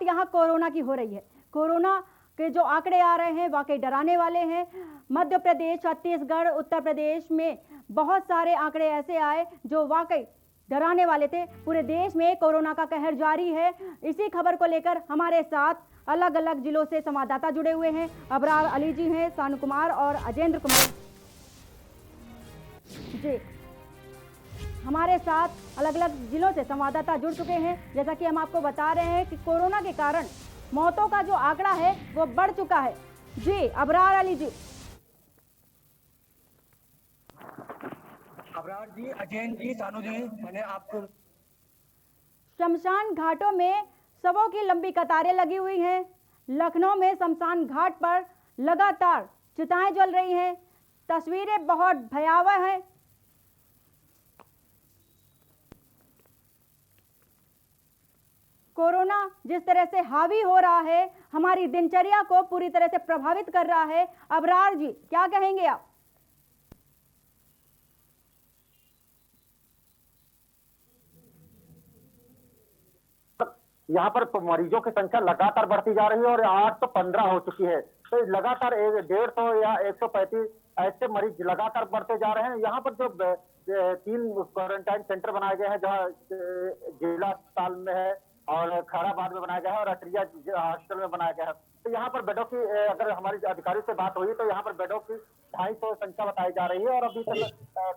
यहाँ कोरोना की हो रही है। कोरोना के जो आंकड़े आ रहे हैं वाकई डराने वाले हैं। मध्य प्रदेश, छत्तीसगढ़, उत्तर प्रदेश में बहुत सारे आंकड़े ऐसे आए जो वाकई डराने वाले थे। पूरे देश में कोरोना का कहर जारी है। इसी खबर को लेकर हमारे साथ अलग अलग जिलों से संवाददाता जुड़े हुए हैं। अबरार अली जी हैं, सानू कुमार और अजेंद्र कुमार जी हमारे साथ अलग अलग जिलों से संवाददाता जुड़ चुके हैं। जैसा कि हम आपको बता रहे हैं कि कोरोना के कारण मौतों का जो आंकड़ा है वो बढ़ चुका है। जी अबरार अली जी। अबरार जी, अजेंद्र जी, सानू जी, मैंने आपको शमशान घाटों में शवों की लंबी कतारें लगी हुई हैं। लखनऊ में शमशान घाट पर लगातार चिताएं जल रही हैं। तस्वीरें बहुत भयावह हैं। कोरोना जिस तरह से हावी हो रहा है, हमारी दिनचर्या को पूरी तरह से प्रभावित कर रहा है। अबरार जी क्या कहेंगे आप? यहाँ पर मरीजों की संख्या लगातार बढ़ती जा रही है और 815 हो चुकी है। तो लगातार 150 या 135 ऐसे मरीज लगातार बढ़ते जा रहे हैं। यहाँ पर जो 3 क्वारंटाइन सेंटर बनाए गए हैं, जहाँ जिला अस्पताल में है और खैराबाद में बनाया गया है और अटरिया हॉस्पिटल में बनाया गया है। तो यहाँ पर बेडों की अगर हमारी अधिकारी से बात हुई तो यहाँ पर बेडों की 250 संख्या बताई जा रही है और अभी तक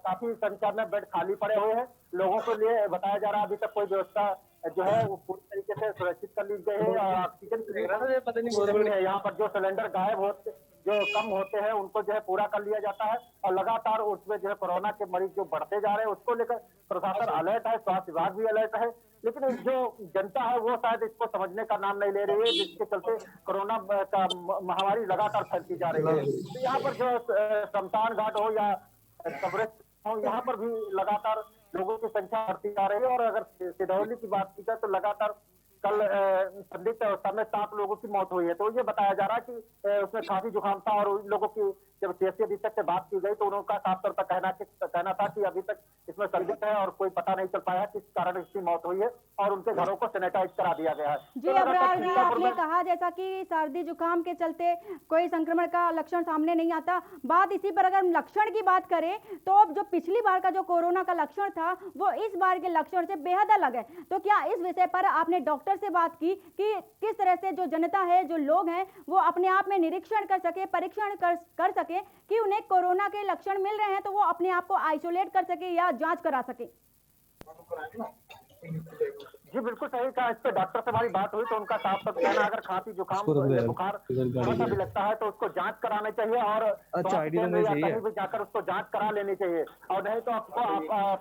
काफी संख्या में बेड खाली पड़े हुए हैं। लोगों के लिए बताया जा रहा है अभी तक कोई व्यवस्था जो है वो पूरी तरीके से सुरक्षित कर ली गई है और ऑक्सीजन की है। यहाँ पर जो सिलेंडर गायब होते जो कम होते हैं उनको जो है पूरा कर लिया जाता है और लगातार उसमें जो है कोरोना के मरीज जो बढ़ते जा रहे हैं उसको लेकर प्रशासन अलर्ट है, स्वास्थ्य विभाग भी अलर्ट है। लेकिन जो जनता है वो शायद इसको समझने का नाम नहीं ले रही है, जिसके चलते कोरोना का महामारी लगातार फैलती जा रही है। तो यहाँ पर जो शमशान घाट हो या कब्रिस्तान हो, यहाँ पर भी लगातार लोगों की संख्या बढ़ती जा रही है। और अगर सिरौली की बात की जाए तो लगातार कल संदिग्ध अवस्था में 7 लोगों की मौत हुई है। तो ये बताया जा रहा है कि उसमें खांसी जुकाम था और उन लोगों की जब सीएससी अधीक्षक से बात की गई तो उनका साफ तौर पर कहना था कि अभी तक इसमें संदिग्ध है और कोई पता नहीं चल पाया किस कारण इसकी मौत हुई है और उनके घरों को सैनिटाइज करा दिया गया है। जी अबरार जी, आपने कहा जैसा कि सर्दी जुकाम के चलते कोई संक्रमण का लक्षण सामने नहीं आता। बात इसी पर अगर लक्षण की बात करें तो अब जो पिछली बार का जो कोरोना का लक्षण था वो इस बार के लक्षण से बेहद अलग है। तो क्या इस विषय पर आपने डॉक्टर से बात की कि किस तरह से जो जनता है, जो लोग हैं, वो अपने आप में निरीक्षण कर सके, परीक्षण कर सके कि उन्हें कोरोना के लक्षण मिल रहे हैं तो वो अपने आप को आइसोलेट कर सके या जांच करा सके? जी बिल्कुल सही कहा। इस पे डॉक्टर से हमारी बात हुई तो उनका साफ साफ कहना अगर खांसी जुकाम बुखार थोड़ा सा भी लगता है तो उसको जांच कराना चाहिए और कहीं भी जाकर उसको जांच करा लेनी चाहिए और नहीं तो आपको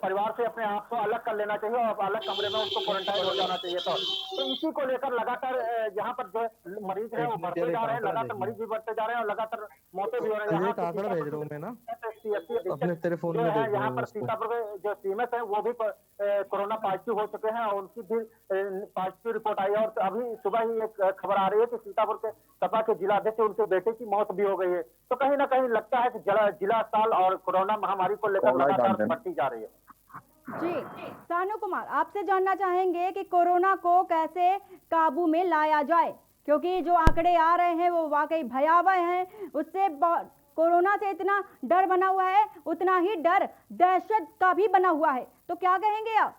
परिवार से अपने आप को अलग कर लेना चाहिए और अलग कमरे में उसको क्वारंटाइन हो जाना चाहिए। तो इसी को लेकर लगातार यहाँ पर जो मरीज है वो बढ़ते जा रहे हैं, लगातार मरीज भी बढ़ते जा रहे हैं और लगातार मौतें भी हो रही है। यहाँ पर सीतापुर के जो सीएमएस है वो भी कोरोना पॉजिटिव हो चुके हैं और उनकी भी पॉजिटिव रिपोर्ट आई है। और अभी सुबह ही एक खबर आ रही है कि सीतापुर के सपा के जिला अध्यक्ष उनके बेटे की मौत भी हो गई है। तो कहीं ना कहीं लगता है कि जिला अस्पताल और कोरोना महामारी को लेकर लगातार बढ़ती जा रही है। जी सानू कुमार, आपसे जानना चाहेंगे कि कोरोना को कैसे काबू में लाया जाए, क्योंकि जो आंकड़े आ रहे हैं वो वाकई भयावह हैं। उससे कोरोना से इतना डर बना हुआ है, उतना ही डर दहशत का भी बना हुआ है। तो क्या कहेंगे आप?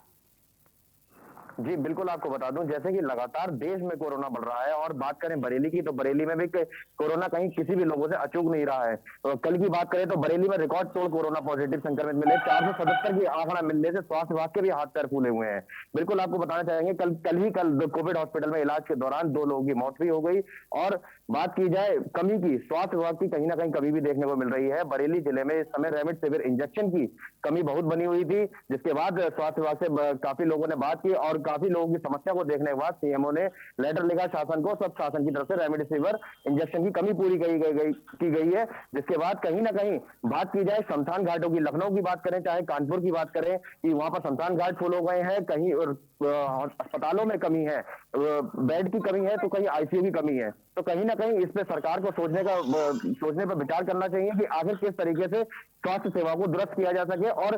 जी बिल्कुल, आपको बता दूं जैसे कि लगातार देश में कोरोना बढ़ रहा है और बात करें बरेली की तो बरेली में भी कोरोना कहीं किसी भी लोगों से अचूक नहीं रहा है। तो कल की बात करें तो बरेली में रिकॉर्ड तोड़ कोरोना पॉजिटिव संक्रमित मिले, 477 की आंकड़ा मिलने से स्वास्थ्य विभाग के भी हाथ पैर फूले हुए हैं। बिल्कुल आपको बताना चाहेंगे कल कोविड हॉस्पिटल में इलाज के दौरान 2 लोगों की मौत भी हो गई। और बात की जाए कमी की, स्वास्थ्य विभाग की कहीं ना कहीं कमी भी देखने को मिल रही है। बरेली जिले में इस समय रेमडेसिविर इंजेक्शन की कमी बहुत बनी हुई थी, जिसके बाद स्वास्थ्य विभाग से काफी लोगों ने बात की और काफी लोगों की समस्या को देखने के बाद सीएमओ ने लेटर लिखा शासन को, सब शासन की तरफ से रेमडेसिविर इंजेक्शन की कमी पूरी की गई है। जिसके बाद कहीं ना कहीं बात की जाए शमशान घाटों की, लखनऊ की बात करें चाहे कानपुर की बात करें कि वहां पर शमशान घाट फुल हो गए हैं, कहीं अस्पतालों में कमी है, बेड की कमी है तो कहीं आईसीयू की कमी है। तो कहीं ना कहीं इस पे सरकार को सोचने पर विचार करना चाहिए कि आखिर किस तरीके से स्वास्थ्य सेवा को दुरुस्त किया जा सके और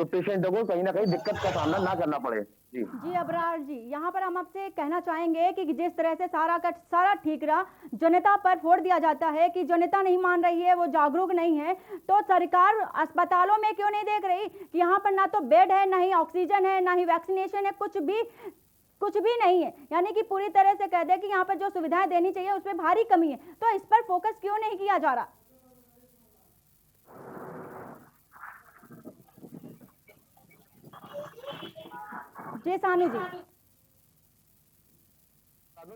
पेशेंटों को कहीं ना कहीं दिक्कत का सामना ना करना पड़े। जी अबरार जी, यहाँ पर हम आपसे कहना चाहेंगे कि जिस तरह से सारा का सारा ठीकरा जनता पर फोड़ दिया जाता है कि जनता नहीं मान रही है, वो जागरूक नहीं है, तो सरकार अस्पतालों में क्यों नहीं देख रही कि यहाँ पर ना तो बेड है, ना ही ऑक्सीजन है, ना ही वैक्सीनेशन है, कुछ भी नहीं है। यानी कि पूरी तरह से कह दे कि यहाँ पर जो सुविधाएं देनी चाहिए उसमें भारी कमी है, तो इस पर फोकस क्यों नहीं किया जा रहा? जी सानू जी।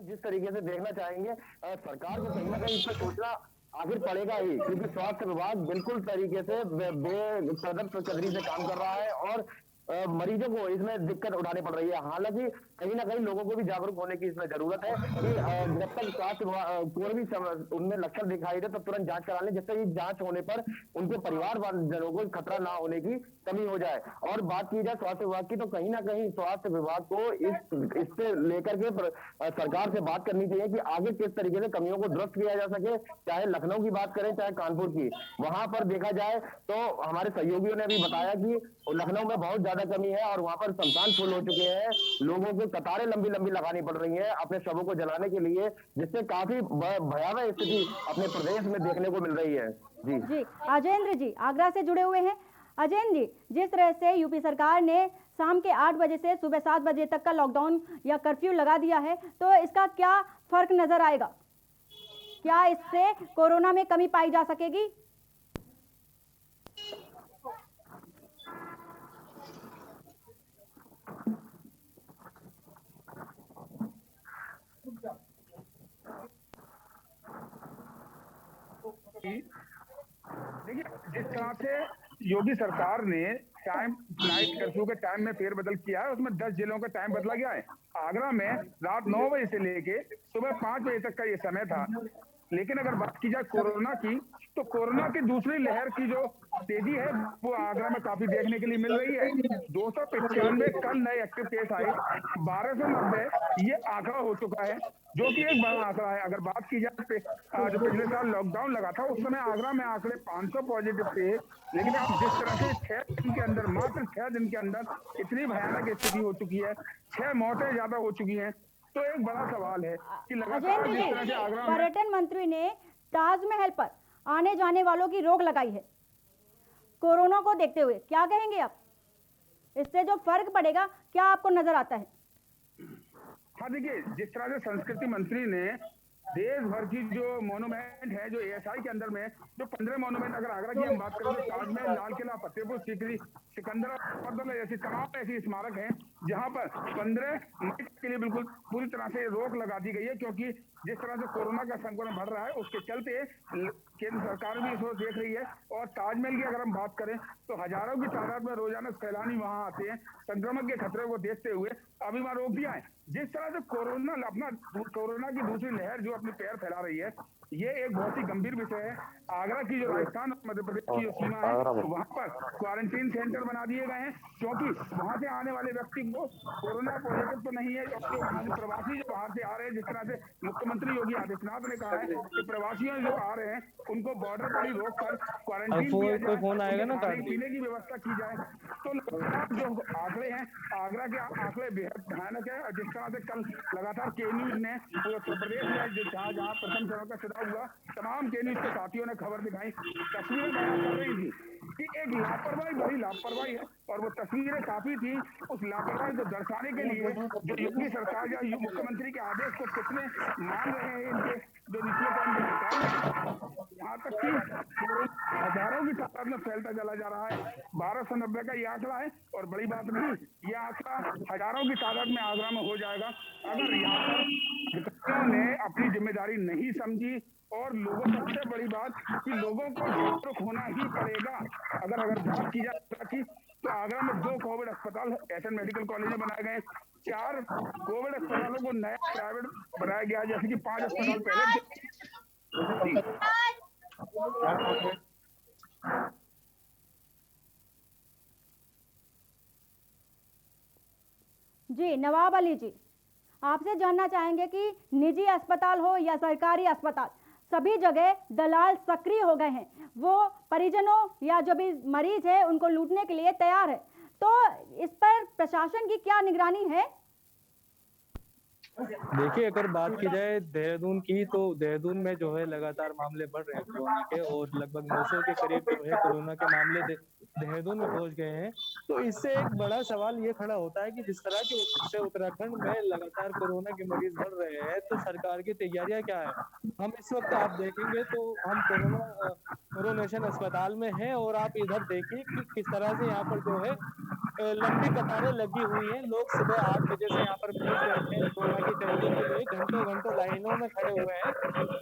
जिस तरीके से देखना चाहेंगे सरकार को कहीं ना कहीं इस पर सोचना आखिर पड़ेगा ही, क्योंकि स्वास्थ्य विभाग बिल्कुल तरीके से बेसदर कदरी से काम कर रहा है और मरीजों को इसमें दिक्कत उठानी पड़ रही है। हालांकि कहीं ना कहीं लोगों को भी जागरूक होने की इसमें जरूरत है कि जब तक स्वास्थ्य कोई भी उनमें लक्षण दिखाई दे तो तुरंत जांच करा लें, जिससे जांच होने पर उनके परिवार जनों को खतरा ना होने की कमी हो जाए। और बात की जाए स्वास्थ्य विभाग की, तो कहीं ना कहीं स्वास्थ्य विभाग को इससे लेकर के सरकार से बात करनी चाहिए कि आगे किस तरीके से कमियों को दुरुस्त किया जा सके। चाहे लखनऊ की बात करें, चाहे कानपुर की, वहां पर देखा जाए तो हमारे सहयोगियों ने भी बताया कि लखनऊ में बहुत ज्यादा कमी है और वहां पर शमशान फुल हो चुके हैं, लोगों को कतारें लंबी लंबी लगानी पड़ रही है अपने शवों को जलाने के लिए, जिससे काफी भयावह स्थिति अपने प्रदेश में देखने को मिल रही है। जी अजेंद्र जी आगरा से जुड़े हुए हैं। अजेंद्र जी, जिस तरह से यूपी सरकार ने शाम के 8 बजे से सुबह 7 बजे तक का लॉकडाउन या कर्फ्यू लगा दिया है, तो इसका क्या फर्क नजर आएगा? क्या इससे कोरोना में कमी पाई जा सकेगी? देखिए, जिस तरह से योगी सरकार ने टाइम नाइट कर्फ्यू के टाइम में फेरबदल किया है, उसमें 10 जिलों का टाइम बदला गया है। आगरा में रात 9 बजे से लेके सुबह 5 बजे तक का ये समय था। लेकिन अगर बात की जाए कोरोना की, तो कोरोना की दूसरी लहर की जो तेजी है वो आगरा में काफी देखने के लिए मिल रही है। 295 कल नए एक्टिव केस आए, 1290 ये आंकड़ा हो चुका है, जो कि एक बड़ा आंकड़ा है। अगर बात की जाए जो पिछले साल लॉकडाउन लगा था, उस समय आगरा में आंकड़े 500 पॉजिटिव थे, लेकिन अब जिस तरह से 6 दिन के अंदर, मात्र 6 दिन के अंदर इतनी भयानक स्थिति हो चुकी है, 6 मौतें ज्यादा हो चुकी हैं, तो एक बड़ा सवाल है कि लगातार जिस तरह से आगरा में पर्यटन मंत्री ने ताजमहल पर आने जाने वालों की रोक लगाई है कोरोना को देखते हुए, क्या कहेंगे आप? इससे जो फर्क पड़ेगा क्या आपको नजर आता है? हाँ, देखिए, जिस तरह से संस्कृति मंत्री ने देश भर की जो मोनूमेंट है, जो एएसआई के अंदर में जो 15 मोनूमेंट, अगर आगरा की हम बात करें तो ताजमहल, लाल किला, फतेहपुर सीकरी, सिकंदराबाद, ऐसी तमाम ऐसी स्मारक हैं जहां पर 15 मई के लिए बिल्कुल पूरी तरह से रोक लगा दी गई है, क्योंकि जिस तरह से कोरोना का संक्रमण बढ़ रहा है उसके चलते केंद्र सरकार भी इसको देख रही है। और ताजमहल की अगर हम बात करें तो हजारों की तादाद में रोजाना सैलानी वहां आते हैं, संक्रमण के खतरे को देखते हुए अभी वहां रोक दिया है। जिस तरह से कोरोना की दूसरी लहर जो अपने पैर फैला रही है, ये एक बहुत ही गंभीर विषय है। आगरा की जो राजस्थान और मध्य प्रदेश की जो सीमा है, वहां पर क्वारंटीन सेंटर बना दिए गए हैं, क्योंकि वहां से आने वाले व्यक्ति को कोरोना पॉजिटिव तो नहीं है, प्रवासी जो बाहर से आ रहे हैं, जिस तरह से मुख्यमंत्री योगी आदित्यनाथ ने कहा है कि प्रवासियों जो आ रहे हैं उनको बॉर्डर पर ही रोक कर क्वारंटीन किया जाए, फोन आएगा ना, पीने की व्यवस्था की जाए। तो जो आंकड़े हैं, आगरा के आंकड़े बेहद भयानक है। और जिस तरह से कल लगातार के न्यूज ने पूरे उत्तर प्रदेश में जो जहाँ प्रथम चरण का चुनाव हुआ, तमाम के न्यूज के साथियों ने खबर दिखाई, तस्वीरें बयान कर रही थी कि एक लापरवाही, बड़ी लापरवाही है। और वो तस्वीरें काफी थी उस लापरवाही को दर्शाने के लिए जो योगी सरकार या मुख्यमंत्री के आदेश को कितने मान रहे हैं इनके जो निचले अधिकारी, यहाँ तक कि हजारों की तादाद में फैलता चला जा रहा है। 1290 का ये आंकड़ा है और बड़ी बात नहीं, ये आंकड़ा हजारों की तादाद में आगरा में हो जाएगा अगर यहाँ पर अधिकारियों ने अपनी जिम्मेदारी नहीं समझी। और लोगों को सबसे बड़ी बात कि लोगों को जागरूक होना ही पड़ेगा। अगर बात की जाए तो आगरा में 2 कोविड अस्पताल एसएन मेडिकल कॉलेज में बनाए गए, 4 कोविड अस्पतालों को नया प्राइवेट बनाया गया, जैसे कि 5 अस्पताल पहले जी नवाब अली जी, आपसे जानना चाहेंगे कि निजी अस्पताल हो या सरकारी अस्पताल, सभी जगह दलाल सक्रिय हो गए हैं, वो परिजनों या जो भी मरीज है उनको लूटने के लिए तैयार है। तो इस पर प्रशासन की क्या निगरानी है? देखिए, अगर बात की जाए देहरादून की, तो देहरादून में जो है लगातार मामले बढ़ रहे हैं कोरोना के, और लगभग 900 के करीब जो है कोरोना के मामले देहरादून में पहुंच गए हैं। तो इससे एक बड़ा सवाल ये खड़ा होता है कि जिस तरह से उत्तराखंड में लगातार कोरोना के मरीज बढ़ रहे हैं, तो सरकार की तैयारियां क्या है? हम इस वक्त आप देखेंगे तो हम कोरोनेशन अस्पताल में हैं, और आप इधर देखिए कि किस तरह से यहाँ पर जो है लंबी कतारें लगी हुई हैं। लोग सुबह 8 बजे से यहाँ पर पहुंच गए हैं कोरोना की टेस्टिंग के लिए, घंटों घंटों लाइनों में खड़े हुए हैं।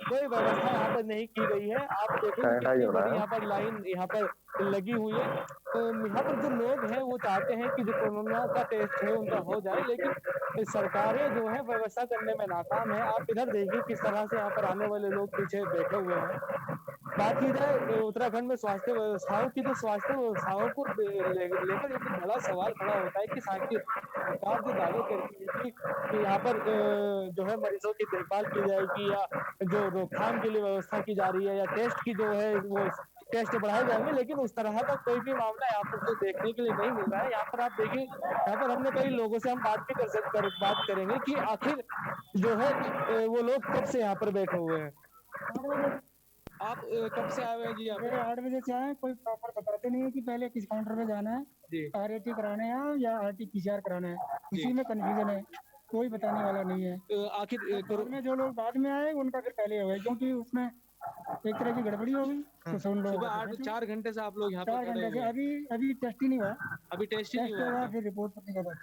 कोई व्यवस्था यहाँ पर नहीं की गई है। आप देखेंगे कितनी बड़ी यहाँ पर लाइन यहाँ पर लगी हुई है। यहाँ पर जो लोग हैं वो चाहते हैं कि जो कोरोना का टेस्ट है उनका हो जाए, लेकिन सरकारें जो है व्यवस्था करने में नाकाम है। आप इधर देखिए किस तरह से यहाँ पर आने वाले लोग पीछे बैठे हुए हैं। बात की जाए उत्तराखंड में स्वास्थ्य व्यवस्थाओं की, तो स्वास्थ्य व्यवस्थाओं को लेकर एक बड़ा सवाल खड़ा होता है कि सरकार जो दावे करती है कि यहाँ पर जो है मरीजों की देखभाल की जाएगी, या जो रोकथाम के लिए व्यवस्था की जा रही है, या टेस्ट की जो है वो टेस्ट बढ़ाए जाएंगे, लेकिन उस तरह का कोई भी मामला यहाँ पर तो देखने के लिए नहीं मिल रहा है। यहाँ पर आप देखिए, यहाँ पर हमने कई लोगों से हम बात भी बात करेंगे कि आखिर जो है वो लोग कब से यहाँ पर बैठे हुए हैं। आप कब से आए हैं जी? यहाँ पे 8 बजे से आए। कोई प्रॉपर बताते नहीं है कि पहले किस काउंटर पे जाना है, RAT कराने है या RT-PCR कराना है। इसी में कंफ्यूजन है, कोई बताने वाला नहीं है। आखिर में जो लोग बाद में आए उनका फिर पहले हो गया, क्योंकि उसमें एक तरह की गड़बड़ी हो गई। तो सुन लो, सुबह 4 घंटे से आप लोग यहाँ पर 4 घंटे से अभी टेस्ट ही नहीं हुआ। अभी टेस्ट ही नहीं हुआ, फिर रिपोर्ट करने के बाद।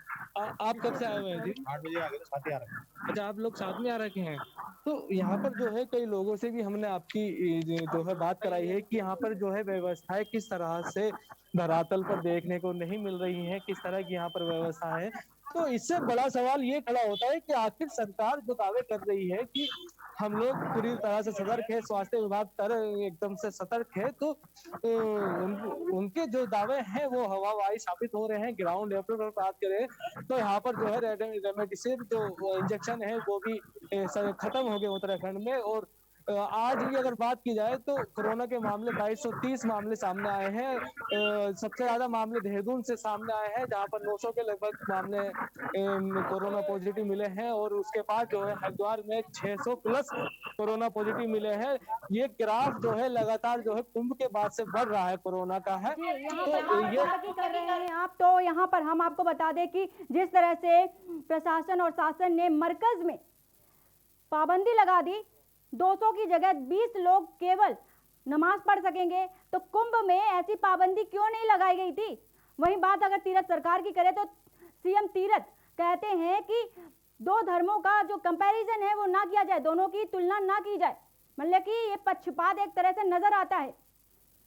आप कब से आए हुए हैं जी? 8 बजे आ गए, साथ ही आ रहे हैं। अच्छा, आप लोग साथ में आ रखे हैं। तो यहाँ पर जो है कई लोगों से भी हमने आपकी जो है बात कराई है कि यहाँ पर जो है व्यवस्थाएं किस तरह से धरातल पर देखने को नहीं मिल रही हैं, किस तरह की यहाँ पर व्यवस्था है। तो इससे बड़ा सवाल ये खड़ा होता है कि आखिर सरकार जो दावे कर रही है कि हम लोग पूरी तरह से सतर्क है, स्वास्थ्य विभाग एकदम से सतर्क है, तो उनके जो दावे हैं वो हवाबाजी साबित हो रहे हैं। ग्राउंड लेवल पर बात करें तो यहाँ पर जो है रेमडेसिविर जो इंजेक्शन है वो भी खत्म हो गए उत्तराखंड में। और आज की अगर बात की जाए तो कोरोना के मामले 2230 मामले सामने आए हैं। सबसे ज्यादा मामले देहरादून से सामने आए हैं, जहां पर 900 के लगभग मामले कोरोना पॉजिटिव मिले हैं, और उसके बाद जो है हरिद्वार में 600 प्लस कोरोना पॉजिटिव मिले हैं। ये ग्राफ जो है लगातार जो है कुंभ के बाद से बढ़ रहा है कोरोना का है। तो ये कर रहे हैं आप, तो यहाँ पर हम आपको बता दें कि जिस तरह से प्रशासन और शासन ने मरकज में पाबंदी लगा दी, 200 की जगह 20 लोग केवल नमाज पढ़ सकेंगे, तो कुंभ में ऐसी पाबंदी क्यों नहीं लगाई गई थी? वहीं बात अगर तीरथ सरकार की करें तो सीएम तीरथ कहते हैं कि दो धर्मों का जो कंपैरिजन है वो ना किया जाए, दोनों की तुलना ना की जाए। मतलब कि ये पक्षपात एक तरह से नजर आता है।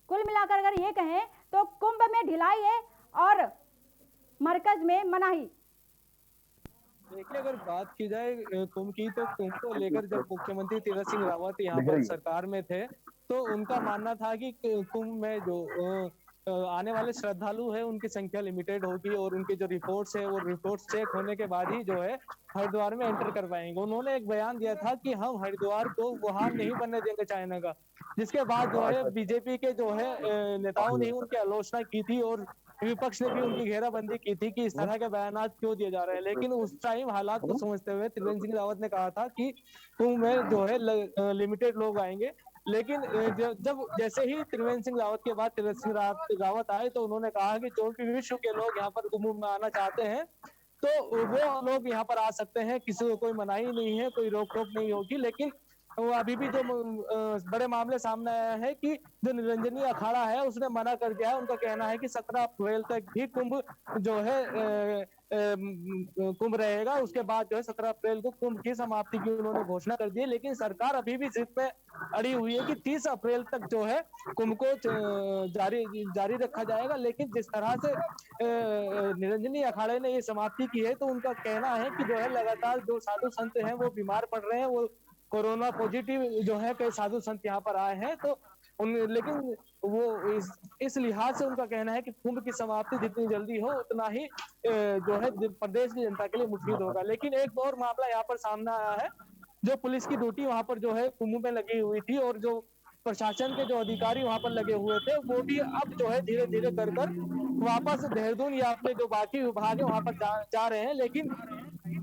कुल मिलाकर अगर ये कहें तो कुंभ में ढिलाई है और मरकज में मनाही। देखिए, अगर बात की जाए कुंभ की, तो कुंभ को लेकर जब मुख्यमंत्री तीरथ सिंह रावत यहाँ पर सरकार में थे तो उनका मानना था कि कुंभ में जो आने वाले श्रद्धालु है उनकी संख्या लिमिटेड होगी, और उनकी जो रिपोर्ट्स है वो रिपोर्ट्स चेक होने के बाद ही जो है हरिद्वार में एंटर कर पाएंगे। उन्होंने एक बयान दिया था कि हम हरिद्वार को वुहान नहीं बनने देंगे चाइना का, जिसके बाद जो है बीजेपी के जो है नेताओं ने उनकी आलोचना की थी, और विपक्ष ने भी उनकी घेराबंदी की थी कि इस तरह के बयानात क्यों दिए जा रहे हैं। लेकिन उस टाइम हालात को समझते हुए त्रिवेंद्र सिंह रावत ने कहा था कि कुंभ में जो है लिमिटेड लोग आएंगे। लेकिन जब जैसे ही त्रिवेंद्र सिंह रावत के बाद तीरथ सिंह रावत आए तो उन्होंने कहा कि जो भी विश्व के लोग यहाँ पर कुंभ में आना चाहते हैं तो वो लोग यहाँ पर आ सकते हैं, किसी को कोई मनाही नहीं है, कोई रोक टोक नहीं होगी। लेकिन वो अभी भी जो बड़े मामले सामने आया है कि जो निरंजनी अखाड़ा है उसने मना कर दिया है। उनका कहना है कि 17 अप्रैल तक ही कुंभ जो है कुंभ रहेगा, उसके बाद जो है 17 अप्रैल को कुंभ की समाप्ति की उन्होंने घोषणा कर दी है। लेकिन सरकार अभी भी जिद पे अड़ी हुई है कि 30 अप्रैल तक जो है कुंभ को जारी रखा जाएगा। लेकिन जिस तरह से निरंजनी अखाड़े ने ये समाप्ति की है तो उनका कहना है कि जो है लगातार जो साधु संत हैं वो बीमार पड़ रहे हैं, वो कोरोना पॉजिटिव जो है कई साधु संत यहाँ पर आए हैं। तो लेकिन वो इस लिहाज से उनका कहना है कि कुंभ की समाप्ति जितनी जल्दी हो उतना ही जो है प्रदेश की जनता के लिए मुफीद होगा। लेकिन एक और मामला यहाँ पर सामने आया है, जो पुलिस की ड्यूटी वहां पर जो है कुंभ में लगी हुई थी और जो प्रशासन के जो अधिकारी वहां पर लगे हुए थे वो भी अब जो है धीरे धीरे कर वापस देहरादून या अपने जो बाकी विभाग है वहां पर जा रहे हैं। लेकिन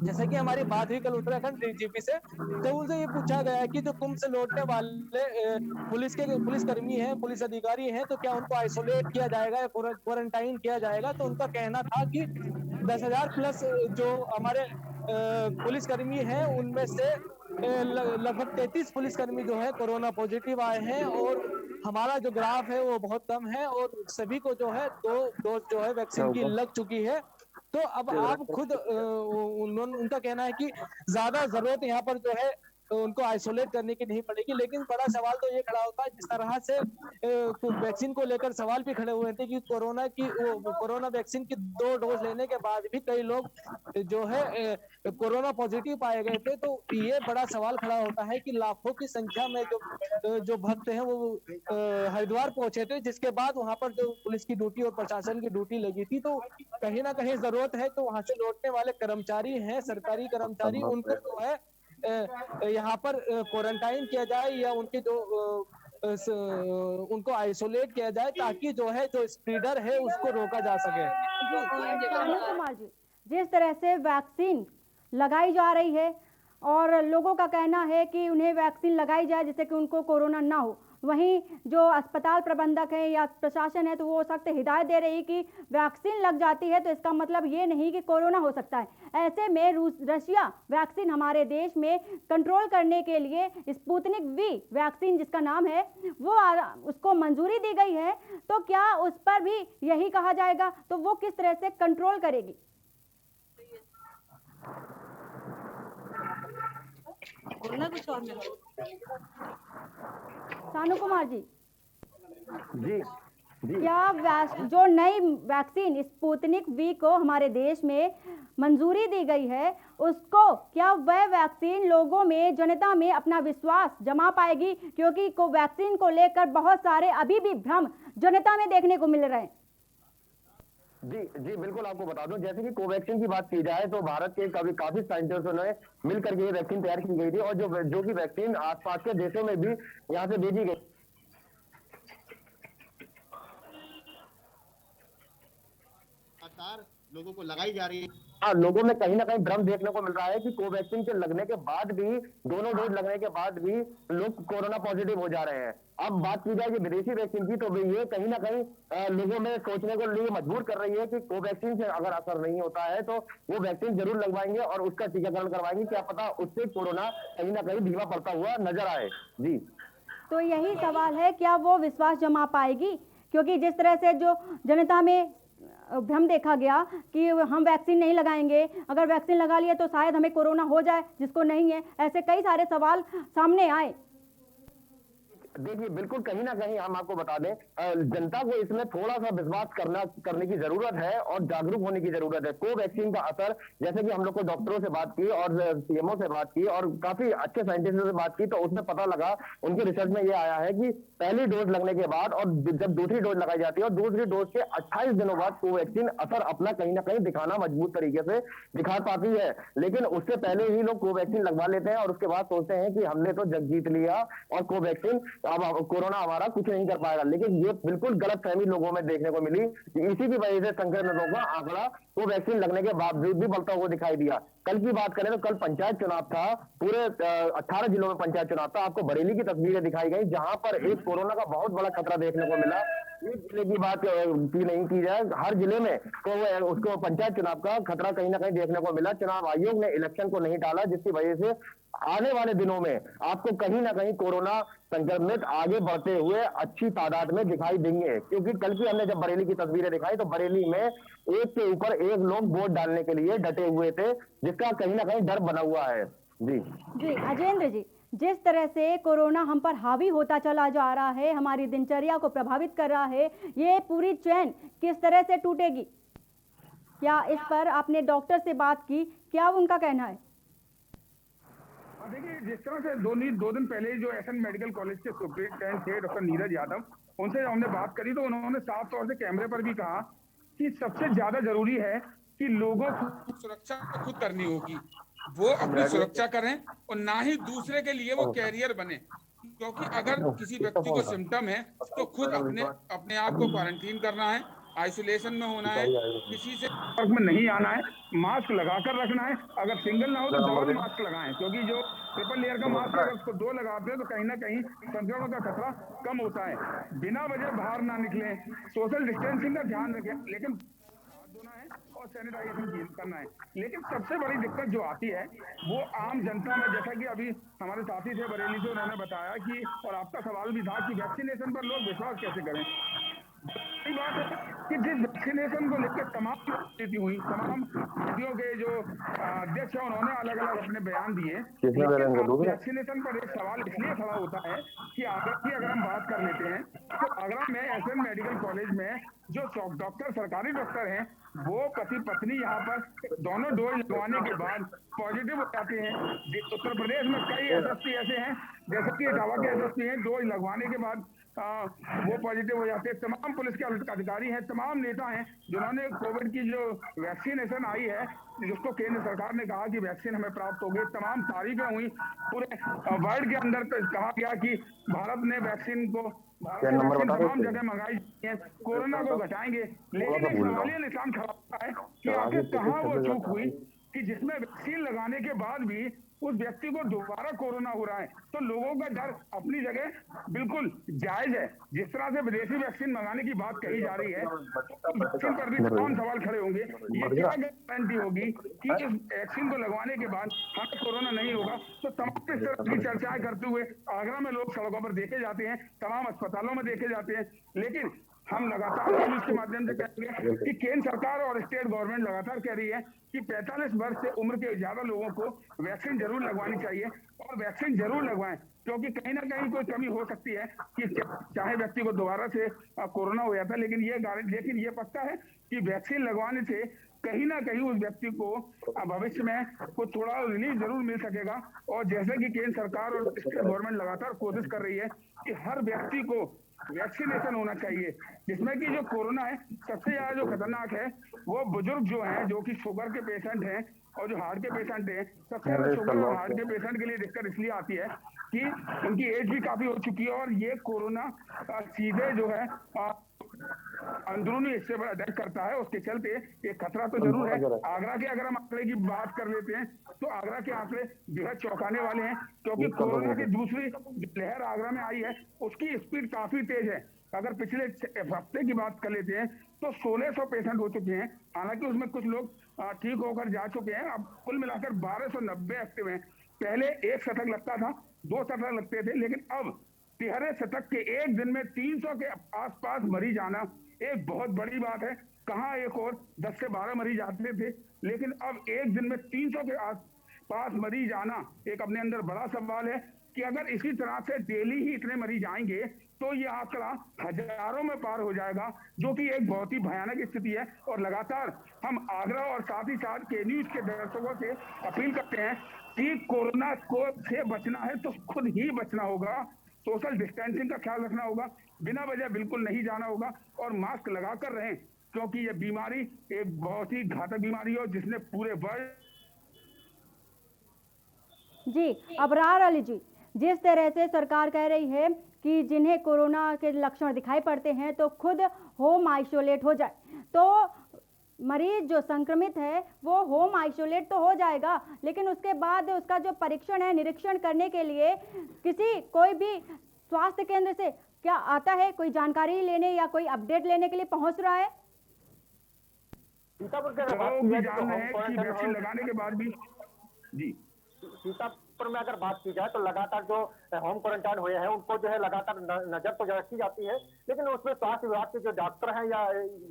जैसे कि हमारी बात हुई कल उत्तराखंड डीजीपी से, तो उनसे ये पूछा गया है कि जो कुंभ से लौटने वाले पुलिसकर्मी हैं, पुलिस अधिकारी हैं, तो क्या उनको आइसोलेट किया जाएगा या क्वारंटाइन किया जाएगा। तो उनका कहना था कि 10,000 प्लस जो हमारे पुलिसकर्मी हैं उनमें से लगभग 33 पुलिसकर्मी जो है कोरोना पॉजिटिव आए हैं और हमारा जो ग्राफ है वो बहुत कम है और सभी को जो है 2 डोज जो है वैक्सीन की लग चुकी है। तो अब आप खुद उनका कहना है कि ज्यादा जरूरत यहाँ पर जो है उनको आइसोलेट करने की नहीं पड़ेगी। लेकिन बड़ा सवाल तो ये खड़ा होता है, जिस तरह से वैक्सीन को लेकर सवाल भी खड़े हुए थे कि कोरोना वैक्सीन की 2 डोज लेने के बाद भी कई लोग जो है कोरोना पॉजिटिव पाए गए थे। तो ये बड़ा सवाल खड़ा होता है कि लाखों की संख्या में जो भक्त हैं वो हरिद्वार पहुंचे थे, जिसके बाद वहां पर जो पुलिस की ड्यूटी और प्रशासन की ड्यूटी लगी थी। तो कहीं ना कहीं जरूरत है तो वहां से लौटने वाले कर्मचारी हैं, सरकारी कर्मचारी, उनको जो है यहाँ पर क्वारंटाइन किया जाए या उनके जो उनको आइसोलेट किया जाए ताकि जो है जो स्प्रेडर है उसको रोका जा सके। अनिल कुमार जी, जिस तरह से वैक्सीन लगाई जा रही है और लोगों का कहना है कि उन्हें वैक्सीन लगाई जाए जिससे कि उनको कोरोना ना हो, वहीं जो अस्पताल प्रबंधक है या प्रशासन है तो वो सख्त हिदायत दे रही कि वैक्सीन लग जाती है तो इसका मतलब ये नहीं कि कोरोना हो सकता है। ऐसे में रशिया वैक्सीन हमारे देश में कंट्रोल करने के लिए स्पुतनिक वी वैक्सीन जिसका नाम है वो उसको मंजूरी दी गई है। तो क्या उस पर भी यही कहा जाएगा, तो वो किस तरह से कंट्रोल करेगी? सानू कुमार जी, जी क्या जो नई वैक्सीन स्पुतनिक वी को हमारे देश में मंजूरी दी गई है उसको क्या वह वैक्सीन लोगों में, जनता में अपना विश्वास जमा पाएगी? क्योंकि वैक्सीन को लेकर बहुत सारे अभी भी भ्रम जनता में देखने को मिल रहे हैं। जी बिल्कुल, आपको बता दूं, जैसे कि कोवैक्सीन की बात की जाए तो भारत के काफी साइंटिस्टों ने मिलकर के ये वैक्सीन तैयार की गई थी और जो कि वैक्सीन आसपास के देशों में भी यहाँ से भेजी गई। लोगों को लगाई जा रही है। हाँ, लोगों में कहीं ना कहीं भ्रम देखने को मिल रहा है कि कोवैक्सीन के लगने के बाद भी, दोनों डोज लगने के बाद भी लोग कोरोना पॉजिटिव हो जा रहे हैं। अब बात की जाए कि विदेशी वैक्सीन की, तो ये कहीं ना कहीं लोगों में सोचने को लिए मजबूर कर रही है कि कोवैक्सीन से अगर असर नहीं होता है तो वो वैक्सीन जरूर लगवाएंगे और उसका टीकाकरण करवाएंगे, क्या पता उससे कोरोना कहीं ना कहीं धीमा पड़ता हुआ नजर आए। जी, तो यही सवाल है, क्या वो विश्वास जमा पाएगी? क्योंकि जिस तरह से जो जनता में भ्रम देखा गया कि हम वैक्सीन नहीं लगाएंगे, अगर वैक्सीन लगा लिए तो शायद हमें कोरोना हो जाए जिसको नहीं है, ऐसे कई सारे सवाल सामने आए। देखिए, बिल्कुल कहीं ना कहीं हम आपको बता दें, जनता को इसमें थोड़ा सा विश्वास करने की जरूरत है और जागरूक होने की जरूरत है। कोवैक्सीन का असर, जैसे कि हम लोग को डॉक्टरों से बात की और सीएमओ से बात की और काफी अच्छे साइंटिस्टों से बात की, तो उसमें पता लगा, उनके रिसर्च में ये आया है कि पहली डोज लगने के बाद और जब दूसरी डोज लगाई जाती है और दूसरी डोज के 28 दिनों बाद कोवैक्सीन असर अपना कहीं ना कहीं दिखाना मजबूत तरीके से दिखा पाती है। लेकिन उससे पहले ही लोग कोवैक्सीन लगवा लेते हैं और उसके बाद सोचते हैं कि हमने तो जग जीत लिया और कोवैक्सीन अब कोरोना हमारा कुछ नहीं कर पाएगा। लेकिन ये बिल्कुल गलतफहमी लोगों में देखने को मिली। इसी की वजह से संक्रमितों का आंकड़ा कोवैक्सीन लगने के बावजूद भी बढ़ता हुआ दिखाई दिया। कल की बात करें तो कल पंचायत चुनाव था, पूरे 18 जिलों में पंचायत चुनाव था। आपको बरेली की तस्वीरें दिखाई गई जहां पर एक कोरोना का बहुत बड़ा खतरा देखने को मिला। एक जिले की बात की नहीं की जाए, हर जिले में तो उसको पंचायत चुनाव का खतरा कहीं ना कहीं देखने को मिला। चुनाव आयोग ने इलेक्शन को नहीं टाला, जिसकी वजह से आने वाले दिनों में आपको कहीं ना कहीं कोरोना संक्रमित आगे बढ़ते हुए अच्छी तादाद में दिखाई देंगे। क्योंकि कल की हमने जब बरेली की तस्वीरें दिखाई तो बरेली में एक के ऊपर एक लोग वोट डालने के लिए डटे हुए थे, जिसका कहीं ना कहीं डर बना हुआ है। जी अजेंद्र जी, जिस तरह से कोरोना हम पर हावी होता चला जा रहा है, हमारी दिनचर्या को प्रभावित कर रहा है, ये पूरी चैन किस तरह से टूटेगी? क्या इस पर आपने डॉक्टर से बात की, क्या उनका कहना है? देखिए, जिस तरह से दो दिन पहले जो एसएन मेडिकल कॉलेज के सुपरिटेंडेंट थे डॉक्टर नीरज यादव, उनसे हमने बात करी तो उन्होंने साफ तौर से कैमरे पर भी कहा कि सबसे ज्यादा जरूरी है कि लोगों को सुरक्षा खुद करनी होगी, वो अपनी सुरक्षा करें और ना ही दूसरे के लिए वो कैरियर बने। क्योंकि अगर किसी व्यक्ति को सिम्टम है तो खुद अपने अपने आप को क्वारंटीन करना है, आइसोलेशन में होना है, किसी से संपर्क में नहीं आना है, मास्क लगाकर रखना है। अगर सिंगल ना हो तो डबल मास्क लगाएं, क्योंकि जो ट्रिपल लेयर का मास्क है अगर उसको 2 लगाते हैं तो कहीं ना कहीं संक्रमण का खतरा कम होता है। बिना वजह बाहर ना निकलें, सोशल डिस्टेंसिंग का ध्यान रखें, लेकिन धोना है और सैनिटाइजेशन करना है। लेकिन सबसे बड़ी दिक्कत जो आती है वो आम जनता में, जैसा कि अभी हमारे साथी थे बरेली से, उन्होंने बताया कि, और आपका सवाल भी था कि वैक्सीनेशन पर लोग विश्वास कैसे करें। सही बात है कि जिस वैक्सीनेशन को लेकर तमाम स्थिति हुई, तमाम नदियों के जो अध्यक्ष हैं उन्होंने अलग अलग अपने बयान दिए, लेकिन वैक्सीनेशन पर एक सवाल इसलिए खड़ा होता है कि आगरा की अगर हम बात कर लेते हैं तो आगरा में एसएन मेडिकल कॉलेज में जो डॉक्टर, सरकारी डॉक्टर हैं, वो पति पत्नी यहाँ पर दोनों डोज लगवाने के बाद पॉजिटिव हो जाते हैं। उत्तर प्रदेश में कई एसएसपी ऐसे हैं, जैसे कि इटावा के एसएसपी हैं, डोज लगवाने के बाद वो पॉजिटिव हो जाते हैं। तमाम पुलिस के अधिकारी हैं, तमाम नेता हैं जिन्होंने कोविड की जो वैक्सीनेशन आई है, जिसको केंद्र सरकार ने कहा कि वैक्सीन हमें प्राप्त हो गई, तमाम तारीफें हुई। पूरे वर्ल्ड के अंदर तो कहा गया कि भारत ने वैक्सीन को तमाम जगह मंगाई है, कोरोना को घटाएंगे। लेकिन एक सवालिया निशान खड़ा होता है कि आखिर कहाँ वो चूक हुई कि जिसमें वैक्सीन लगाने के बाद भी उस व्यक्ति को दोबारा कोरोना हो रहा है। तो लोगों का डर अपनी जगह बिल्कुल जायज है। जिस तरह से विदेशी वैक्सीन मंगाने की बात कही जा रही है, तो वैक्सीन पर भी तमाम सवाल खड़े होंगे। ये क्या गारंटी होगी कि इस वैक्सीन को लगवाने के बाद हमें कोरोना नहीं होगा? तो तमाम इस तरह की चर्चाएं करते हुए आगरा में लोग सड़कों पर देखे जाते हैं, तमाम अस्पतालों में देखे जाते हैं। लेकिन हम लगातार न्यूज के माध्यम से कहेंगे कि केंद्र सरकार और स्टेट गवर्नमेंट लगातार कह रही है कि 45 वर्ष से उम्र के ज्यादा लोगों को वैक्सीन जरूर लगवानी चाहिए, और वैक्सीन जरूर लगवाएं, क्योंकि कहीं ना कहीं कोई कमी हो सकती है कि चाहे व्यक्ति को दोबारा से कोरोना हो जाता है, लेकिन ये पक्का है कि वैक्सीन लगवाने से कहीं ना कहीं उस व्यक्ति को भविष्य में कुछ थोड़ा रिलीफ जरूर मिल सकेगा। और जैसे कि केंद्र सरकार और स्टेट गवर्नमेंट लगातार कोशिश कर रही है कि हर व्यक्ति को वैक्सीनेशन होना चाहिए, जिसमें कि जो कोरोना है सबसे ज्यादा जो खतरनाक है वो बुजुर्ग जो हैं, जो कि शुगर के पेशेंट हैं और जो हार्ट के पेशेंट हैं। सबसे ज्यादा शुगर और हार्ट के पेशेंट के लिए दिक्कत इसलिए आती है कि उनकी एज भी काफी हो चुकी है, और ये कोरोना सीधे जो है अंदरूनी हिस्से पर अटैक करता है। उसके चलते एक खतरा तो जरूर है। आगरा के अगर हम आंकड़े की बात कर लेते हैं तो आगरा के आंकड़े बेहद चौंकाने वाले हैं, क्योंकि कोरोना की दूसरी लहर आगरा में आई है उसकी स्पीड काफी तेज है। अगर पिछले हफ्ते की बात कर लेते हैं तो 1600 पेशेंट हो चुके हैं, हालांकि उसमें कुछ लोग ठीक होकर जा चुके हैं। अब कुल मिलाकर 1290 एक्टिव हैं। पहले एक शतक लगता था, 2 शतक लगते थे, लेकिन अब 13 शतक के एक दिन में 300 के आसपास मरीज आना एक बहुत बड़ी बात है। कहाँ एक और 10 से 12 मरीज आते थे, लेकिन अब एक दिन में 300 के आसपास मरीज आना एक अपने अंदर बड़ा सवाल है कि अगर इसी तरह से डेली ही इतने मरीज आएंगे तो ये आंकड़ा हजारों में पार हो जाएगा, जो कि एक बहुत ही भयानक स्थिति है। और लगातार हम आगरा और साथ ही साथ के न्यूज के दर्शकों से अपील करते हैं कि कोरोना को से बचना है तो खुद ही बचना होगा, सोशल डिस्टेंसिंग का ख्याल रखना होगा, बिना वजह बिल्कुल नहीं जाना होगा, और मास्क लगाकर रहें, क्योंकि ये बीमारी एक बहुत ही घातक बीमारी है जिसने पूरे वर्ल्ड। जी अबरार अली जी, जिस तरह से सरकार कह रही है कि जिन्हें कोरोना के लक्षण दिखाई पड़ते हैं तो खुद होम आइसोलेट हो जाए, तो मरीज जो संक्रमित है वो होम आइसोलेट तो हो जाएगा, लेकिन उसके बाद उसका जो परीक्षण है, निरीक्षण करने के लिए कोई भी स्वास्थ्य केंद्र से क्या आता है, कोई जानकारी लेने या कोई अपडेट लेने के लिए पहुंच रहा है? सीतापुर वैक्सीन लगाने के बाद भी जी सीतापुर में अगर बात की जाए तो लगातार जो होम क्वारंटाइन हुए हैं उनको जो है लगातार नजर तो रखी जाती है, लेकिन उसमें स्वास्थ्य विभाग के जो डॉक्टर हैं या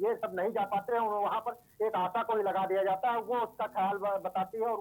ये सब नहीं जा पाते हैं, वहां पर एक आशा को ही लगा दिया जाता है, वो उसका ख्याल बताती है और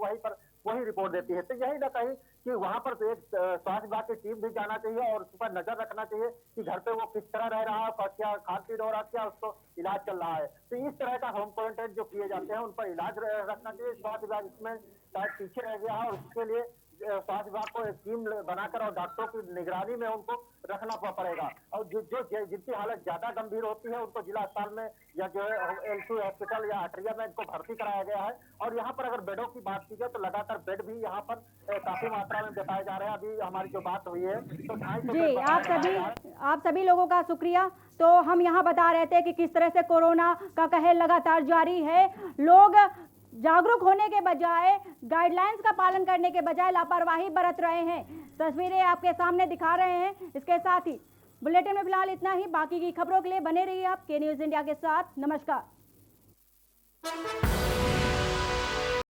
वही रिपोर्ट देती है। तो यही ना कहीं कि वहां पर एक स्वास्थ्य विभाग की टीम भी जाना चाहिए और उस पर नजर रखना चाहिए कि घर पे वो किस तरह रह रहा है, क्या खान पीन हो रहा है, क्या उसको इलाज चल रहा है। तो इस तरह का होम क्वारंटाइन जो किए जाते हैं उन पर इलाज रखना चाहिए। स्वास्थ्य विभाग इसमें शायद पीछे रह गया है और उसके लिए स्वास्थ्य विभाग को एक टीम बनाकर और डॉक्टरों की निगरानी में उनको रखना पड़ेगा। और जिनकी हालत ज्यादा गंभीर होती है उनको जिला अस्पताल में या जो है एलसी हॉस्पिटल या हटरिया में इनको भर्ती कराया गया है। और यहाँ पर अगर बेडों की बात की जाए तो लगातार बेड भी यहाँ पर काफी मात्रा में बताए जा रहे हैं। अभी हमारी जो बात हुई है तो 250 जी, आप सभी लोगों का शुक्रिया। तो हम यहाँ बता रहे थे कि किस तरह से कोरोना का कहर लगातार जारी है। लोग जागरूक होने के बजाय, गाइडलाइंस का पालन करने के बजाय लापरवाही बरत रहे हैं। तस्वीरें आपके सामने दिखा रहे हैं। इसके साथ ही बुलेटिन में फिलहाल इतना ही। बाकी की खबरों के लिए बने रहिए आप के न्यूज़ इंडिया के साथ। नमस्कार।